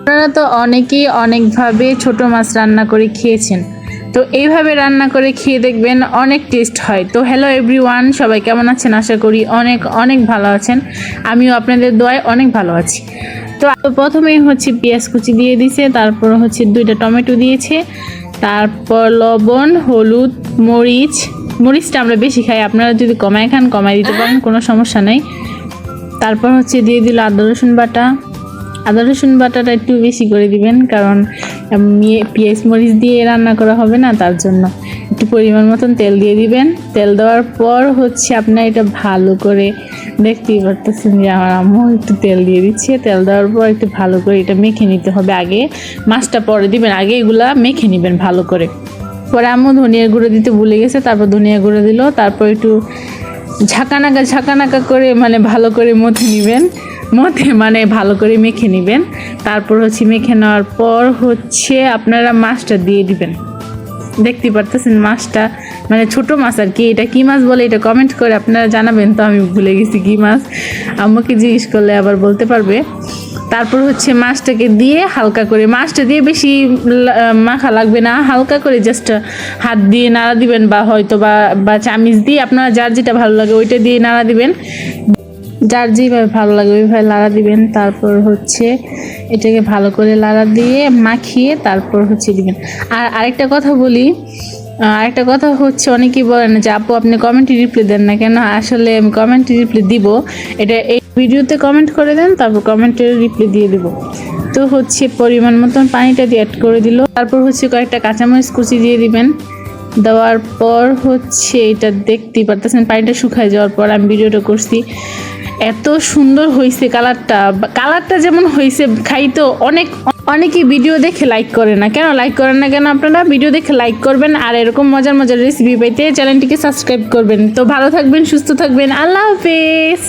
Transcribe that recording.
আপনারা তো অনেকেই অনেকভাবে ছোট মাছ রান্না করে খেয়েছেন, তো এইভাবে রান্না করে খেয়ে দেখবেন অনেক টেস্ট হয়। তো হ্যালো এভরিওয়ান, সবাই কেমন আছেন? আশা করি অনেক অনেক ভালো আছেন। আমিও আপনাদের দোয়ায় অনেক ভালো আছি। তো প্রথমেই হচ্ছে পেঁয়াজ কুচি দিয়ে দিয়েছে, তারপর হচ্ছে 2টা টমেটো দিয়েছে, তারপর লবণ, হলুদ, মরিচটা আমরা বেশি খাই, আপনারা যদি কমায় খান কমায় দিতে পারেন, কোনো সমস্যা নেই। তারপর হচ্ছে দিয়ে দিল আদা রসুন বাটাটা একটু বেশি করে দিবেন, কারণ পেঁয়াজ মরিচ দিয়ে রান্না করা হবে না, তার জন্য একটু পরিমাণ মতন তেল দিয়ে দিবেন। তেল দেওয়ার পর হচ্ছে আপনার এটা ভালো করে, দেখতেই পারতেছেন যে আমার আম্মু একটু তেল দিয়ে দিচ্ছে। তেল দেওয়ার পর একটু ভালো করে এটা মেখে নিতে হবে। আগে মাছটা পরে দিবেন, আগে এগুলা মেখে নেবেন ভালো করে। পরে আম্মু ধনিয়া গুঁড়ো দিতে ভুলে গেছে, তারপর ধনিয়া গুঁড়ো দিল। তারপর একটু ঝাঁকানাকা করে ভালো করে ভালো করে মেখে নেবেন। তারপর হচ্ছে মেখে নেওয়ার পর হচ্ছে আপনারা মাছটা দিয়ে দিবেন। দেখতে পারতেছেন মাছটা ছোট মাছ আর কি। এটা কি মাছ বলে এটা কমেন্ট করে আপনারা জানাবেন, তো আমি ভুলে গেছি কি মাছ, আম্মুকে জিজ্ঞেস করলে আবার বলতে পারবে। তারপর হচ্ছে মাছটাকে দিয়ে হালকা করে, মাছটা দিয়ে বেশি মাখা লাগবে না, হালকা করে জাস্ট হাত দিয়ে নাড়া দিবেন, বা হয়তো বা চামিচ দিয়ে, আপনারা যার যেটা ভালো লাগে ওইটা দিয়ে নাড়া দিবেন, যার যেভাবে ভালো লাগে ওইভাবে লাড়া দিবেন। তারপর হচ্ছে এটাকে ভালো করে লাড়া দিয়ে মাখিয়ে তারপর হচ্ছে দিবেন। আর আরেকটা কথা হচ্ছে অনেকেই বলেন যে আপু আপনি কমেন্টে রিপ্লাই দেন না কেন? আসলে আমি কমেন্টে রিপ্লাই দিব, এটা এই ভিডিওতে কমেন্ট করে দেন, তারপর কমেন্টে রিপ্লাই দিয়ে দিব। তো হচ্ছে পরিমাণ মতন পানিটা দিয়ে অ্যাড করে দিল। তারপর হচ্ছে কয়েকটা কাঁচামরিচ কুচি দিয়ে দিবেন। দেওয়ার পর হচ্ছে এটা দেখতেই পারতেছেন পানিটা শুকায় যাওয়ার পর আমি ভিডিওটা করছি, এত সুন্দর হয়েছে কালারটা যেমন হয়েছে, খাইতো অনেকেই ভিডিও দেখে লাইক করে না কেন? আপনারা ভিডিও দেখে লাইক করবেন, আর এরকম মজার রেসিপি পাইতে চ্যানেলটিকে সাবস্ক্রাইব করবেন। তো ভালো থাকবেন, সুস্থ থাকবেন, আল্লাহ হাফেজ।